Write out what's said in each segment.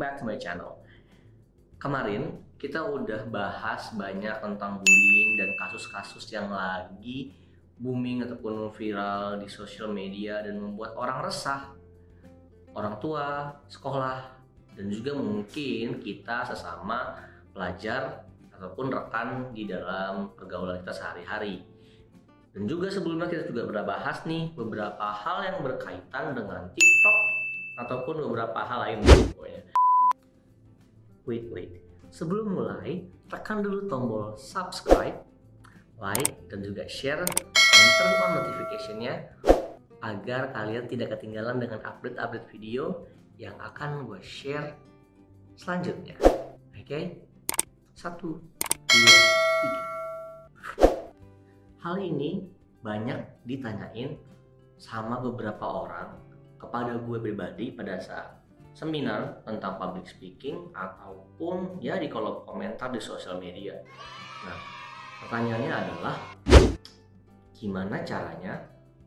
back to my channel. Kemarin kita udah bahas banyak tentang bullying dan kasus-kasus yang lagi booming ataupun viral di sosial media dan membuat orang resah, orang tua, sekolah, dan juga mungkin kita sesama pelajar ataupun rekan di dalam pergaulan kita sehari-hari. Dan juga sebelumnya kita juga pernah bahas nih beberapa hal yang berkaitan dengan TikTok ataupun beberapa hal lain pokoknya. Wait. Sebelum mulai, tekan dulu tombol subscribe, like, dan juga share, dan turn on notification-nya agar kalian tidak ketinggalan dengan update-update video yang akan gue share selanjutnya. Oke? 1, 2, 3. Hal ini banyak ditanyain sama beberapa orang kepada gue pribadi pada saat seminar tentang public speaking ataupun ya di kolom komentar di sosial media. Nah, pertanyaannya adalah gimana caranya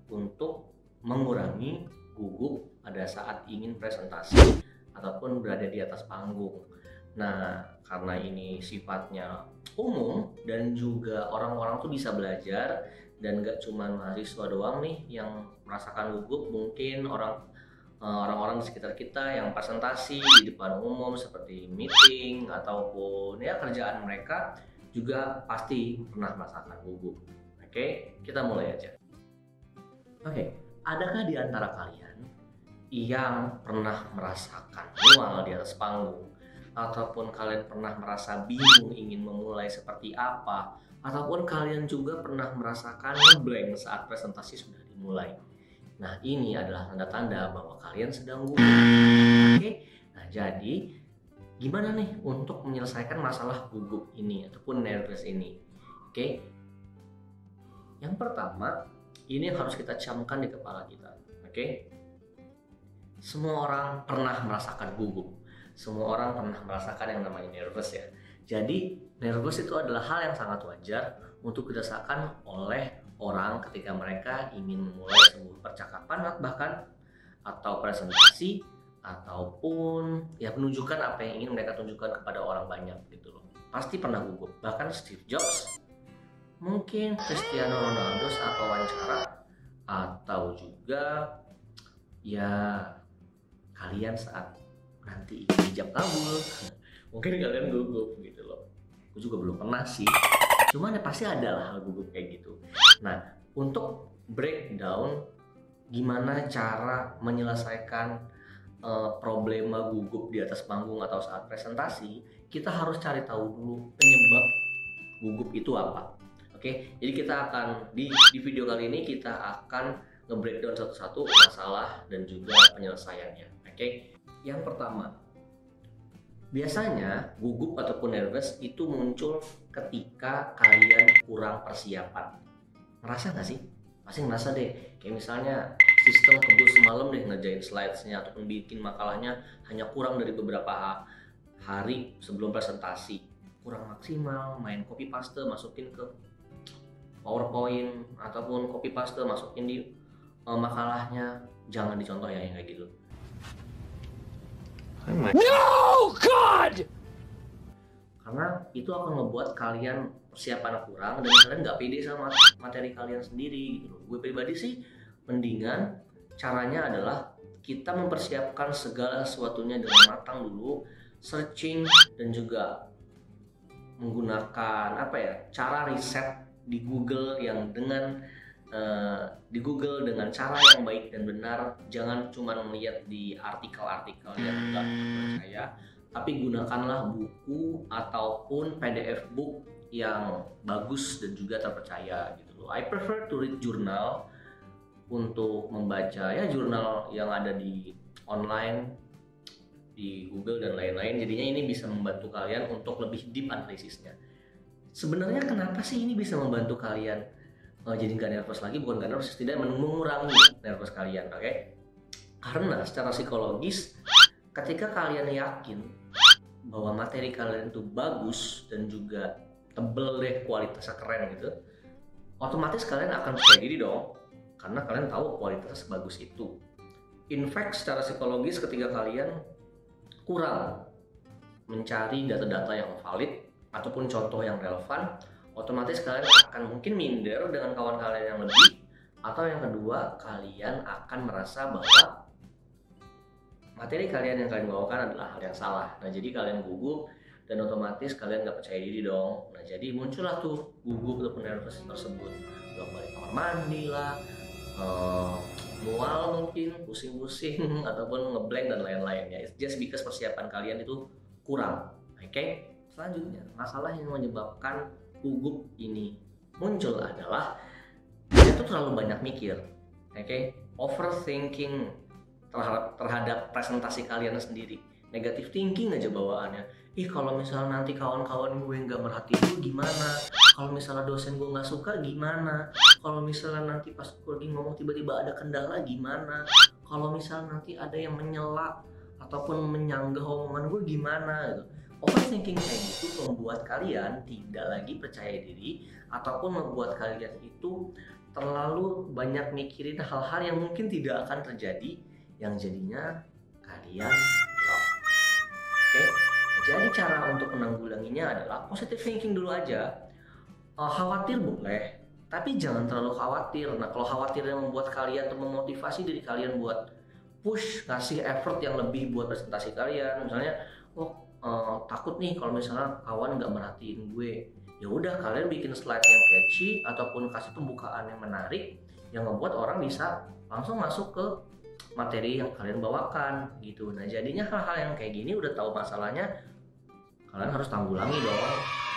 untuk mengurangi gugup pada saat ingin presentasi ataupun berada di atas panggung. Nah, karena ini sifatnya umum dan juga orang-orang tuh bisa belajar dan gak cuma mahasiswa doang nih yang merasakan gugup, mungkin orang-orang di sekitar kita yang presentasi di depan umum seperti meeting ataupun ya kerjaan mereka juga pasti pernah merasakan gugup. Oke, kita mulai aja. Oke, adakah di antara kalian yang pernah merasakan mual di atas panggung, ataupun kalian pernah merasa bingung ingin memulai seperti apa, ataupun kalian juga pernah merasakan ngeblank saat presentasi sudah dimulai? Nah, ini adalah tanda-tanda bahwa kalian sedang gugup. Oke? Nah, jadi gimana nih untuk menyelesaikan masalah gugup ini ataupun nervous ini? Oke? Yang pertama, ini yang harus kita camkan di kepala kita. Oke? Semua orang pernah merasakan gugup. Semua orang pernah merasakan yang namanya nervous ya. Jadi, nervous itu adalah hal yang sangat wajar untuk dirasakan oleh orang ketika mereka ingin memulai sebuah percakapan bahkan atau presentasi ataupun ya menunjukkan apa yang ingin mereka tunjukkan kepada orang banyak gitu loh. Pasti pernah gugup. Bahkan Steve Jobs, mungkin Cristiano Ronaldo saat wawancara, atau juga ya kalian saat nanti ijab kabul mungkin kalian gugup gitu loh. Aku juga belum pernah sih, cuman ya pasti ada lah hal gugup kayak gitu. Nah, untuk breakdown gimana cara menyelesaikan problema gugup di atas panggung atau saat presentasi, kita harus cari tahu dulu penyebab gugup itu apa. Oke, jadi kita akan di video kali ini kita akan nge-breakdown satu-satu masalah dan juga penyelesaiannya. Oke, yang pertama, biasanya gugup ataupun nervous itu muncul ketika kalian kurang persiapan. Ngerasa nggak sih? Pasti ngerasa deh. Kayak misalnya sistem kebul semalam deh ngerjain slides-nya ataupun bikin makalahnya hanya kurang dari beberapa hari sebelum presentasi. Kurang maksimal, main copy paste masukin ke PowerPoint ataupun copy paste masukin di makalahnya. Jangan dicontoh ya yang kayak gitu. No God! Karena itu akan membuat kalian persiapan kurang dan kalian nggak pede sama materi kalian sendiri gitu. Gue pribadi sih mendingan caranya adalah kita mempersiapkan segala sesuatunya dengan matang dulu, searching dan juga menggunakan cara riset di Google yang dengan cara yang baik dan benar. Jangan cuma melihat di artikel-artikel yang enggak percaya, tapi gunakanlah buku ataupun PDF book yang bagus dan juga terpercaya gitu loh. I prefer to read jurnal untuk membaca ya jurnal yang ada di online di Google dan lain-lain. Jadinya ini bisa membantu kalian untuk lebih deep analisisnya. Sebenarnya kenapa sih ini bisa membantu kalian jadi nggak nervous lagi? Bukan nggak nervous, tidak mengurangi nervous kalian, oke? Karena secara psikologis, ketika kalian yakin bahwa materi kalian itu bagus dan juga tebel deh, kualitasnya keren gitu, otomatis kalian akan percaya diri dong, karena kalian tahu kualitasnya sebagus itu. In fact, secara psikologis ketika kalian kurang mencari data-data yang valid ataupun contoh yang relevan, otomatis kalian akan mungkin minder dengan kawan kalian yang lebih, atau yang kedua, kalian akan merasa bahwa materi kalian yang kalian bawakan adalah hal yang salah. Nah, jadi kalian gugup dan otomatis kalian nggak percaya diri dong. Nah, jadi muncullah tuh gugup ataupun nervous tersebut. Bolak balik kamar mandi lah, mual mungkin, pusing-pusing, ataupun ngeblank dan lain-lainnya. It's just because persiapan kalian itu kurang. Oke? Selanjutnya, masalah yang menyebabkan gugup ini muncul adalah dia tuh terlalu banyak mikir. Oke? Overthinking terhadap presentasi kalian sendiri. Negative thinking aja bawaannya. Kalau misalnya nanti kawan-kawan gue nggak merhatiin gue gimana? Kalau misalnya dosen gue nggak suka gimana? Kalau misalnya nanti pas gue lagi ngomong tiba-tiba ada kendala gimana? Kalau misalnya nanti ada yang menyela ataupun menyanggah omongan gue gimana gitu. Overthinking kayak gitu membuat kalian tidak lagi percaya diri ataupun membuat kalian itu terlalu banyak mikirin hal-hal yang mungkin tidak akan terjadi, yang jadinya kalian drop. Oke? Jadi cara untuk menanggulanginya adalah positive thinking dulu aja. Khawatir boleh, tapi jangan terlalu khawatir. Nah, kalau khawatirnya membuat kalian atau memotivasi diri kalian buat push, ngasih effort yang lebih buat presentasi kalian, misalnya takut nih kalau misalnya kawan nggak merhatiin gue, ya udah kalian bikin slide yang catchy ataupun kasih pembukaan yang menarik yang membuat orang bisa langsung masuk ke materi yang kalian bawakan gitu. Nah, jadinya hal-hal yang kayak gini udah tahu masalahnya, kalian harus tanggulangi dong.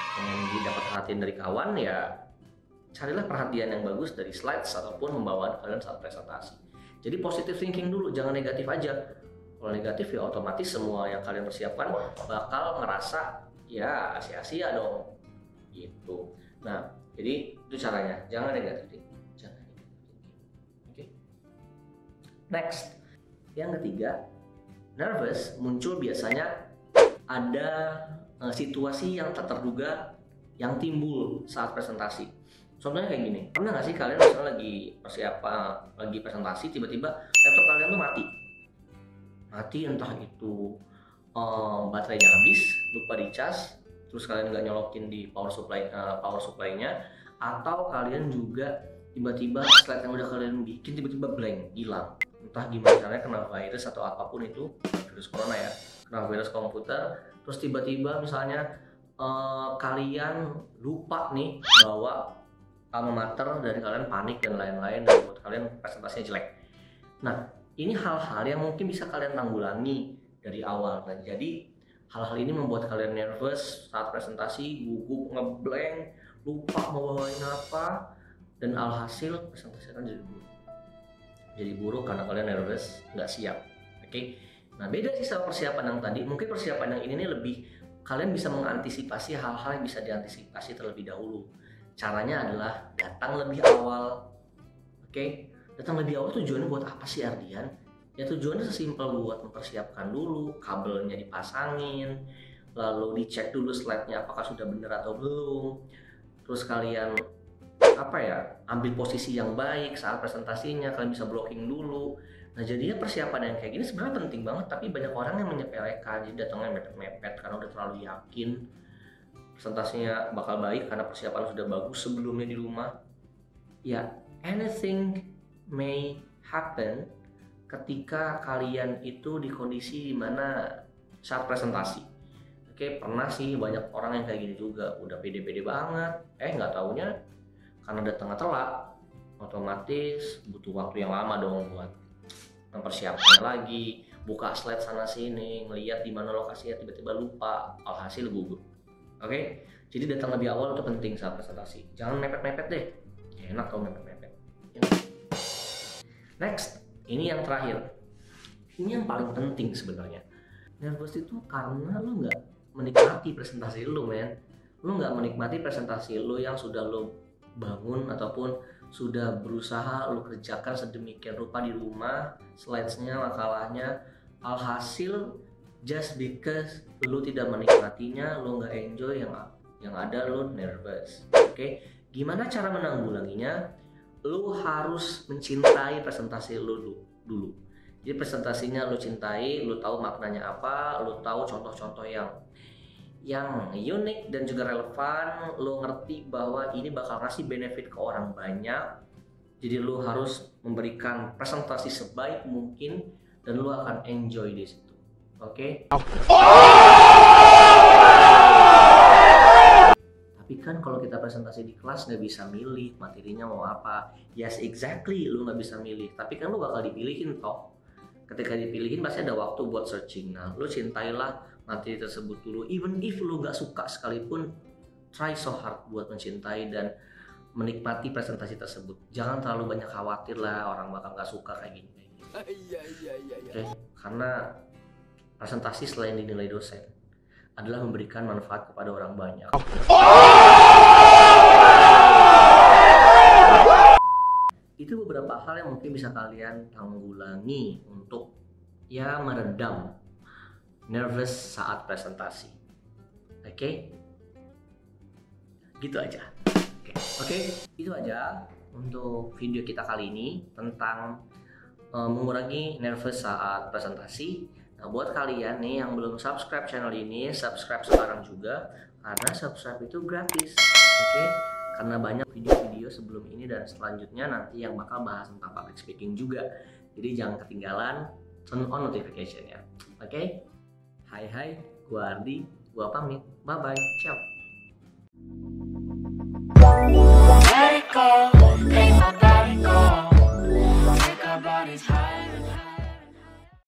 Pengen didapat perhatian dari kawan, ya carilah perhatian yang bagus dari slides ataupun pembawaan kalian saat presentasi. Jadi positive thinking dulu, jangan negatif aja. Kalau negatif ya otomatis semua yang kalian persiapkan bakal ngerasa ya sia-sia dong gitu. Nah, jadi itu caranya, jangan negatif. Oke. Next, yang ketiga, nervous muncul biasanya ada situasi yang tak terduga yang timbul saat presentasi. Contohnya kayak gini, pernah nggak sih kalian misalnya lagi persiapan, lagi presentasi, tiba-tiba laptop kalian tuh mati, entah itu baterainya habis, lupa dicas, terus kalian nggak nyolokin di power supply-nya, atau kalian juga tiba-tiba slide yang udah kalian bikin tiba-tiba blank, hilang, entah gimana caranya, kena virus atau apapun itu, virus corona ya, kena virus komputer, terus tiba-tiba misalnya kalian lupa nih bawa alma mater dari kalian, panik dan lain-lain, dan buat kalian presentasinya jelek. Nah, ini hal-hal yang mungkin bisa kalian tanggulangi dari awal. Nah, jadi hal-hal ini membuat kalian nervous saat presentasi, gugup, ngeblank, lupa mau bawain apa, dan alhasil presentasi kalian jadi buruk karena kalian nervous, nggak siap. Oke? Nah, beda sih sama persiapan yang tadi. Mungkin persiapan yang ini nih lebih kalian bisa mengantisipasi hal-hal yang bisa diantisipasi terlebih dahulu. Caranya adalah datang lebih awal. Oke? Datang lebih awal tujuannya buat apa sih, Ardian? Ya tujuannya sesimpel buat mempersiapkan dulu, kabelnya dipasangin, lalu dicek dulu slide-nya apakah sudah benar atau belum. Terus kalian ambil posisi yang baik saat presentasinya, kalian bisa blocking dulu. Nah, jadinya persiapan yang kayak gini sebenarnya penting banget, tapi banyak orang yang menyepelekan, jadi datangnya mepet-mepet karena udah terlalu yakin presentasinya bakal baik karena persiapan sudah bagus sebelumnya di rumah. Ya, anything may happen ketika kalian itu di kondisi dimana saat presentasi. Oke, pernah sih banyak orang yang kayak gini juga, udah pede-pede banget, nggak taunya karena datangnya telat, otomatis butuh waktu yang lama dong buat mempersiapkannya lagi, buka slide sana sini, ngeliat di mana lokasinya, tiba-tiba lupa, alhasil gugup. Oke, jadi datang lebih awal itu penting saat presentasi, jangan mepet-mepet deh, enak kalau mepet-mepet. Next, ini yang terakhir. Ini yang paling penting sebenarnya. Nervous itu karena lu nggak menikmati presentasi lu, men. Lu nggak menikmati presentasi lu yang sudah lu bangun ataupun sudah berusaha lu kerjakan sedemikian rupa di rumah, slides-nya, makalahnya. Alhasil, just because lu tidak menikmatinya, lu nggak enjoy, yang ada lu nervous. Oke, gimana cara menanggulanginya? Lu harus mencintai presentasi lu dulu. Jadi presentasinya lu cintai, lu tahu maknanya apa, lu tahu contoh-contoh yang unik dan juga relevan, lu ngerti bahwa ini bakal ngasih benefit ke orang banyak. Jadi lu harus memberikan presentasi sebaik mungkin dan lu akan enjoy di situ. Oke? Tapi kan kalau kita presentasi di kelas nggak bisa milih materinya mau apa. Yes, exactly, lu nggak bisa milih. Tapi kan lu bakal dipilihin toh. Ketika dipilihin pasti ada waktu buat searching. Nah, lu cintailah materi tersebut dulu. Even if lu nggak suka sekalipun, try so hard buat mencintai dan menikmati presentasi tersebut. Jangan terlalu banyak khawatir lah orang bakal nggak suka kayak gini. Oke, karena presentasi selain dinilai dosen adalah memberikan manfaat kepada orang banyak. Itu beberapa hal yang mungkin bisa kalian tanggulangi untuk ya meredam nervous saat presentasi. Oke? Gitu aja. Oke, itu aja untuk video kita kali ini tentang mengurangi nervous saat presentasi. Nah, buat kalian nih yang belum subscribe channel ini, subscribe sekarang juga karena subscribe itu gratis. Oke? Karena banyak video-video sebelum ini dan selanjutnya nanti yang bakal bahas tentang public speaking juga. Jadi jangan ketinggalan, turn on notification-nya. Oke? Hai, gua Ardi, gua pamit. Bye-bye, ciao.